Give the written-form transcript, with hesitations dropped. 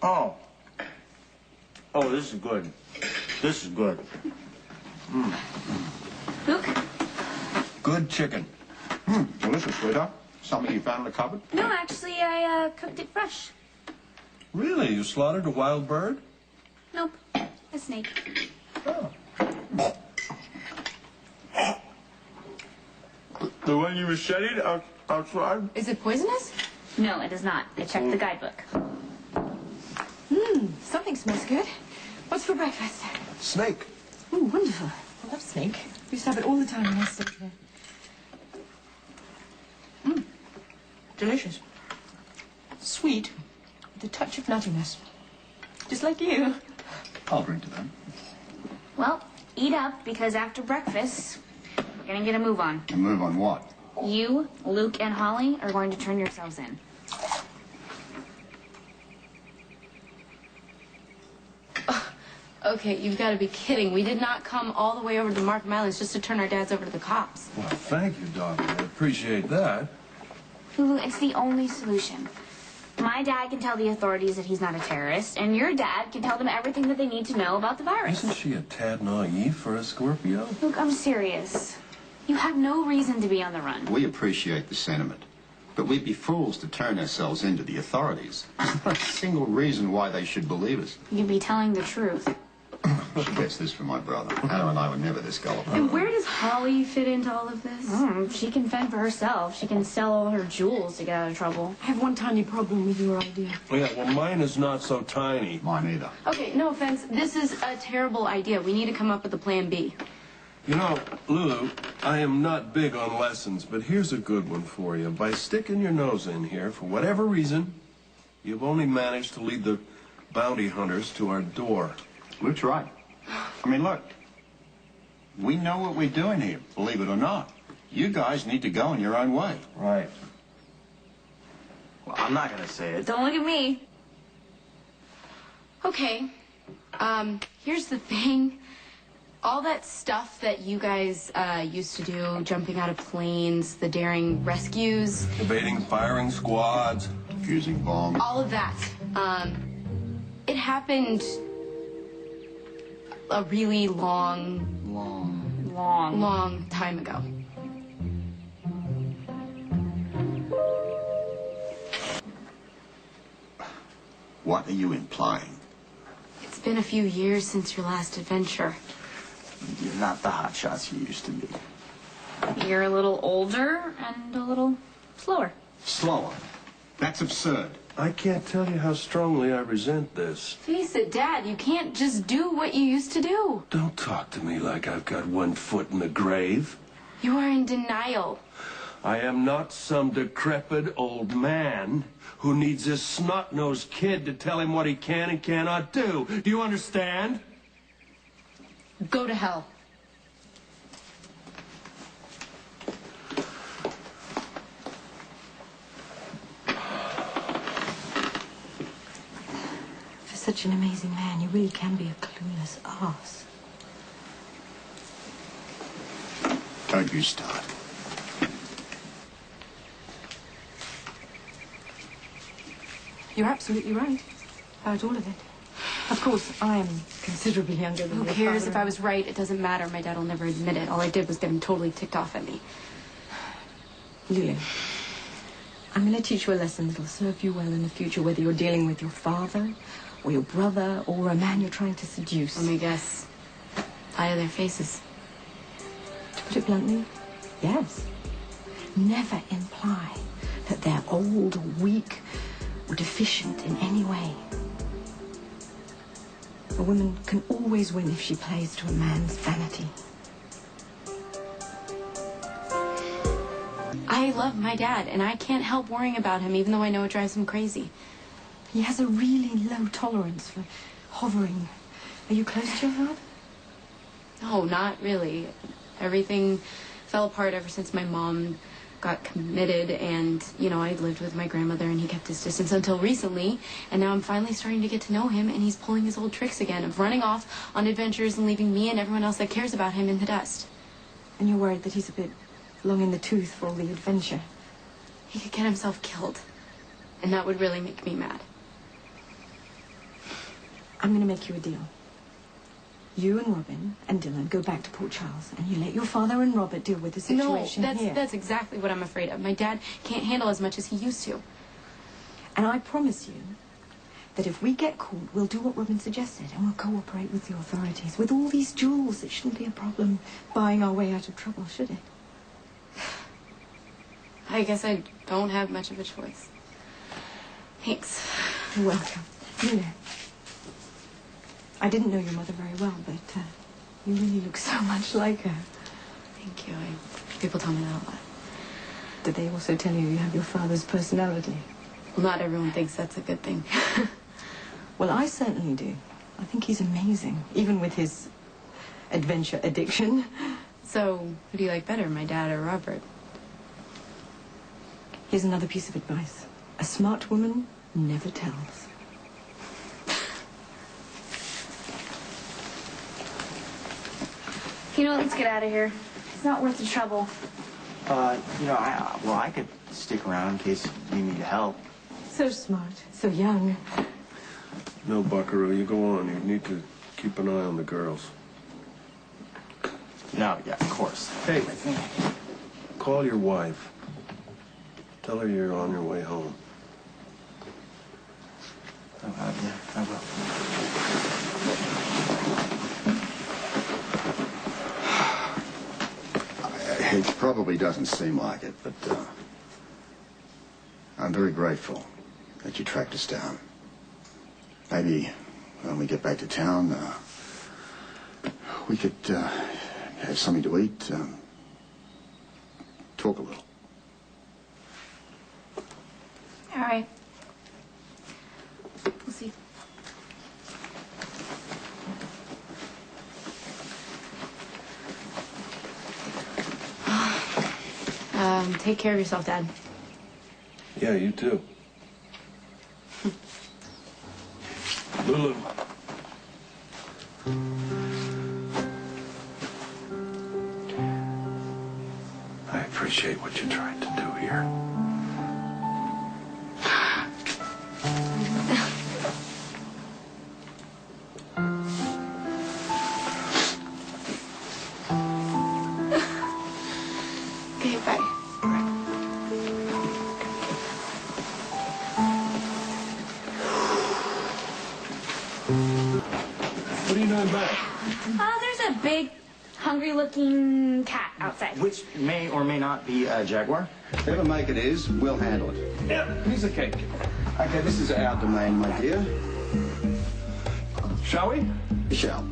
Oh. Oh, this is good. This is good. Luke? Good chicken. Delicious, sweetheart. Something you found in the cupboard? No, actually, I cooked it fresh. Really? You slaughtered a wild bird? Nope. A snake. Oh. The one you macheted outside? Is it poisonous? No, it is not. I checked the guidebook. Something smells good. What's for breakfast? Snake. Ooh, wonderful. I love snake. We used to have it all the time when I stayed here. Delicious. Sweet, with a touch of nuttiness. Just like you. I'll drink to that. Well, eat up, because after breakfast, we're gonna get a move on. And move on what? You, Luke, and Holly are going to turn yourselves in. Okay, you've got to be kidding. We did not come all the way over to the Markham Islands just to turn our dads over to the cops. Well, thank you, darling. I appreciate that. Lulu, it's the only solution. My dad can tell the authorities that he's not a terrorist, and your dad can tell them everything that they need to know about the virus. Isn't she a tad naive for a Scorpio? Luke, I'm serious. You have no reason to be on the run. We appreciate the sentiment, but we'd be fools to turn ourselves into the authorities. There's not a single reason why they should believe us. You'd be telling the truth. She gets this from my brother. Hannah and I were never this gullible. And where does Holly fit into all of this? She can fend for herself. She can sell all her jewels to get out of trouble. I have one tiny problem with your idea. Yeah, well, mine is not so tiny. Mine either. Okay, no offense. This is a terrible idea. We need to come up with a plan B. You know, Lulu, I am not big on lessons, but here's a good one for you. By sticking your nose in here, for whatever reason, you've only managed to lead the bounty hunters to our door. Luke's right. I mean, look, we know what we're doing here, believe it or not. You guys need to go in your own way. Right. Well, I'm not gonna say it. Don't look at me. Okay. Here's the thing. All that stuff that you guys used to do, jumping out of planes, the daring rescues, Debating firing squads. Fusing bombs. all of that, it happened a really long time ago. What are you implying? It's been a few years since your last adventure. You're not the hotshots you used to be. You're a little older and a little slower. Slower. That's absurd. I can't tell you how strongly I resent this. Face it, Dad, you can't just do what you used to do. Don't talk to me like I've got one foot in the grave. You are in denial. I am not some decrepit old man who needs this snot-nosed kid to tell him what he can and cannot do. Do you understand? Go to hell. For such an amazing man, you really can be a clueless ass. Don't you start. You're absolutely right about all of it. Of course, I am considerably younger than Who your cares father. if I was right? It doesn't matter. My dad will never admit it. All I did was get him totally ticked off at me. Lulu, I'm going to teach you a lesson that'll serve you well in the future, whether you're dealing with your father or your brother or a man you're trying to seduce. Let me guess. Eye of their faces. To put it bluntly, yes. Never imply that they're old or weak or deficient in any way. A woman can always win if she plays to a man's vanity. I love my dad, and I can't help worrying about him, even though I know it drives him crazy. He has a really low tolerance for hovering. Are you close to your father? No, not really. Everything fell apart ever since my mom got committed, and, you know, I lived with my grandmother, and he kept his distance until recently, and now I'm finally starting to get to know him, and he's pulling his old tricks again of running off on adventures and leaving me and everyone else that cares about him in the dust. And you're worried that he's a bit long in the tooth for all the adventure. He could get himself killed, and that would really make me mad. I'm going to make you a deal. You and Robin and Dillon go back to Port Charles, and you let your father and Robert deal with the situation here. That's exactly what I'm afraid of. My dad can't handle as much as he used to. And I promise you that if we get caught, we'll do what Robin suggested, and we'll cooperate with the authorities. With all these jewels, it shouldn't be a problem buying our way out of trouble, should it? I guess I don't have much of a choice. Thanks. You're welcome. You know, I didn't know your mother very well, but you really look so much like her. Thank you. People tell me that a lot. Did they also tell you you have your father's personality? Well, not everyone thinks that's a good thing. Well, I certainly do. I think he's amazing, even with his adventure addiction. So, who do you like better, my dad or Robert? Here's another piece of advice. A smart woman never tells. You know, let's get out of here. It's not worth the trouble. You know, I could stick around in case you need help. So smart, so young. No, Buckaroo, you go on. You need to keep an eye on the girls. No, yeah, of course. Hey, call your wife. Tell her you're on your way home. Yeah, I will. It probably doesn't seem like it, but I'm very grateful that you tracked us down. Maybe when we get back to town, we could have something to eat, talk a little. All right. We'll see. Take care of yourself, Dad. Yeah, you too. Lulu. I appreciate what you tried to do here. Okay, bye. What are you doing back? There's a big, hungry-looking cat outside. Which may or may not be a jaguar. Whatever make it is, we'll handle it. Yeah, piece of cake. Okay, this is our domain, my dear. Shall we? We shall.